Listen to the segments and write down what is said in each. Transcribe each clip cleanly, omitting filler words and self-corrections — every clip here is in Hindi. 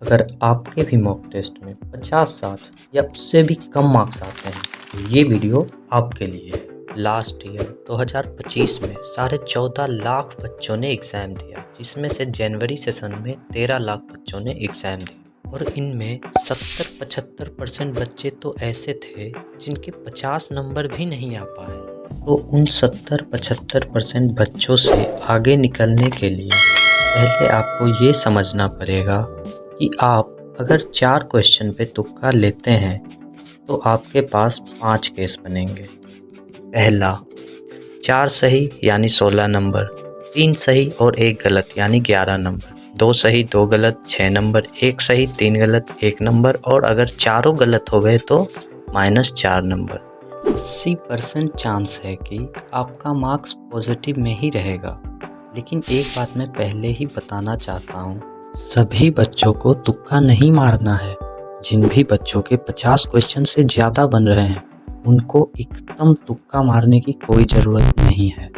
अगर आपके भी मॉक टेस्ट में 50-60 या उससे भी कम मार्क्स आते हैं तो ये वीडियो आपके लिए है। लास्ट ईयर 2025 में 14.5 लाख बच्चों ने एग्ज़ाम दिया, जिसमें से जनवरी सेशन में 13 लाख बच्चों ने एग्ज़ाम दिया और इनमें 70-75% बच्चे तो ऐसे थे जिनके 50 नंबर भी नहीं आ पाए। तो उन 70-75% बच्चों से आगे निकलने के लिए पहले आपको ये समझना पड़ेगा कि आप अगर 4 क्वेश्चन पे तुक्का लेते हैं तो आपके पास 5 केस बनेंगे। पहला, 4 सही यानी 16 नंबर, 3 सही और 1 गलत यानी 11 नंबर, 2 सही 2 गलत 6 नंबर, 1 सही 3 गलत 1 नंबर और अगर चारों गलत हो गए तो -4 नंबर। 80% चांस है कि आपका मार्क्स पॉजिटिव में ही रहेगा। लेकिन एक बात मैं पहले ही बताना चाहता हूँ, सभी बच्चों को तुक्का नहीं मारना है। जिन भी बच्चों के 50 क्वेश्चन से ज़्यादा बन रहे हैं उनको एकदम तुक्का मारने की कोई ज़रूरत नहीं है।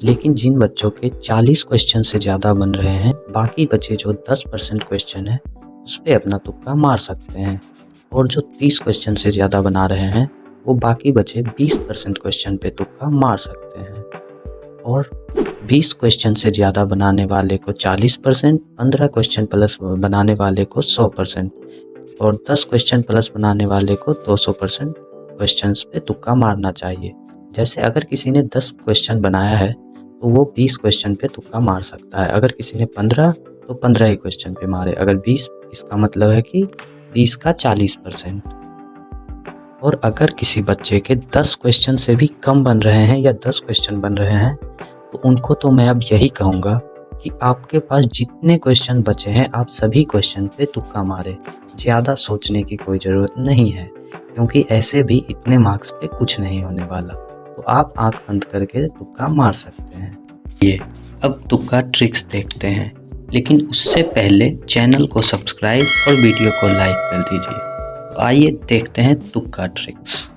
लेकिन जिन बच्चों के 40 क्वेश्चन से ज़्यादा बन रहे हैं, बाकी बचे जो 10% क्वेश्चन है उस पर अपना तुक्का मार सकते हैं। और जो 30 क्वेश्चन से ज़्यादा बना रहे हैं वो बाकी बचे 20% क्वेश्चन पे तुक्का मार सकते हैं। और 20 क्वेश्चन से ज़्यादा बनाने वाले को 40%, 15 क्वेश्चन प्लस बनाने वाले को 100% और 10 क्वेश्चन प्लस बनाने वाले को 200% क्वेश्चंस पे तुक्का मारना चाहिए। जैसे अगर किसी ने 10 क्वेश्चन बनाया है तो वो 20 क्वेश्चन पे तुक्का मार सकता है। अगर किसी ने 15 तो 15 ही क्वेश्चन पे मारे। अगर 20 इसका मतलब है कि 20 का 40%। और अगर किसी बच्चे के 10 क्वेश्चन से भी कम बन रहे हैं या 10 क्वेश्चन बन रहे हैं तो उनको तो मैं अब यही कहूँगा कि आपके पास जितने क्वेश्चन बचे हैं आप सभी क्वेश्चन पे तुक्का मारें। ज़्यादा सोचने की कोई ज़रूरत नहीं है क्योंकि ऐसे भी इतने मार्क्स पे कुछ नहीं होने वाला। तो आप आँख बंद करके तुक्का मार सकते हैं। ये अब तुक्का ट्रिक्स देखते हैं, लेकिन उससे पहले चैनल को सब्सक्राइब और वीडियो को लाइक कर दीजिए। तो आइए देखते हैं तुक्का ट्रिक्स।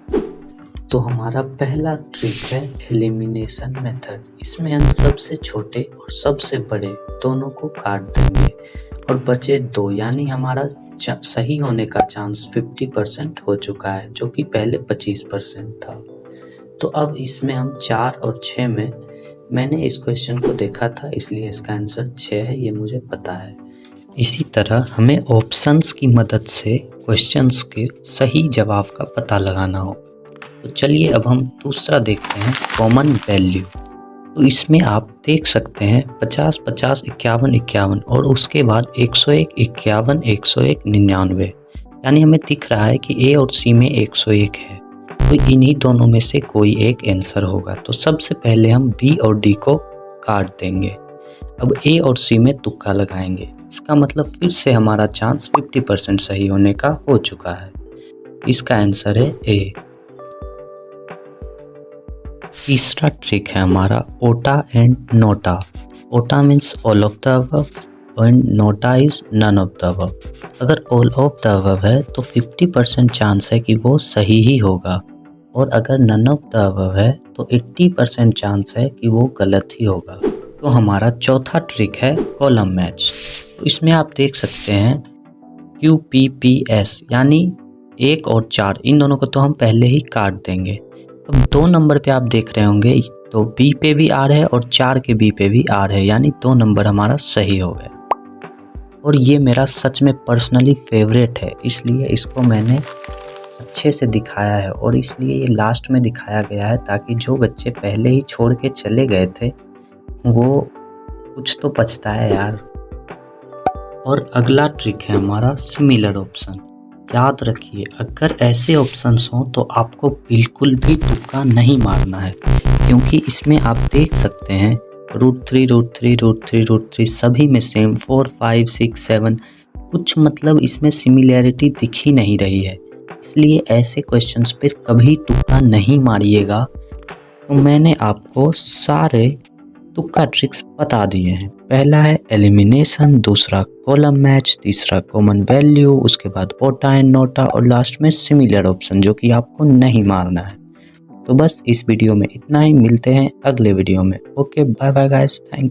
तो हमारा पहला ट्रिक है एलिमिनेशन मेथड। इसमें हम सबसे छोटे और सबसे बड़े दोनों को काट देंगे और बचे 2 यानी हमारा सही होने का चांस 50% हो चुका है, जो कि पहले 25% था। तो अब इसमें हम 4 और 6 में मैंने इस क्वेश्चन को देखा था इसलिए इसका आंसर 6 है, ये मुझे पता है। इसी तरह हमें ऑप्शंस की मदद से क्वेश्चंस के सही जवाब का पता लगाना होगा। तो चलिए अब हम दूसरा देखते हैं कॉमन वैल्यू। तो इसमें आप देख सकते हैं 50, 50, 51, 51 और उसके बाद 101, 51, 101, 99। यानी हमें दिख रहा है कि ए और सी में 101 है। तो इन्हीं दोनों में से कोई एक आंसर होगा। तो सबसे पहले हम बी और डी को काट देंगे। अब ए और सी में तुक्का लगाएंगे। इसका मतलब फिर से हमारा चांस 50% सही होने का हो चुका है। इसका आंसर है ए। तीसरा ट्रिक है हमारा OTA and NOTA. OTA means all of the above and NOTA is none of the above. अगर ऑल ऑफ द अबव है तो 50% चांस है कि वो सही ही होगा और अगर नन ऑफ द अबव है तो 80% चांस है कि वो गलत ही होगा। तो हमारा चौथा ट्रिक है कॉलम मैच। तो इसमें आप देख सकते हैं QPPS यानी 1 और 4, इन दोनों को तो हम पहले ही काट देंगे। अब 2 नंबर पे आप देख रहे होंगे तो बी पे भी आर है और 4 के बी पे भी आर है, यानी 2 नंबर हमारा सही हो गया। और ये मेरा सच में पर्सनली फेवरेट है, इसलिए इसको मैंने अच्छे से दिखाया है और इसलिए ये लास्ट में दिखाया गया है ताकि जो बच्चे पहले ही छोड़ के चले गए थे वो कुछ तो पछताए यार। और अगला ट्रिक है हमारा सिमिलर ऑप्शन। याद रखिए अगर ऐसे ऑप्शंस हों तो आपको बिल्कुल भी तुक्का नहीं मारना है, क्योंकि इसमें आप देख सकते हैं √3, √3, √3, √3 सभी में सेम 4, 5, 6, 7 कुछ मतलब इसमें सिमिलैरिटी दिख ही नहीं रही है। इसलिए ऐसे क्वेश्चंस पे कभी तुक्का नहीं मारिएगा। तो मैंने आपको सारे तुक्का ट्रिक्स बता दिए हैं। पहला है एलिमिनेशन, दूसरा कॉलम मैच, तीसरा कॉमन वैल्यू, उसके बाद ओटा एंड नोटा और लास्ट में सिमिलर ऑप्शन जो कि आपको नहीं मारना है। तो बस इस वीडियो में इतना ही, मिलते हैं अगले वीडियो में। Okay bye bye guys, thank you.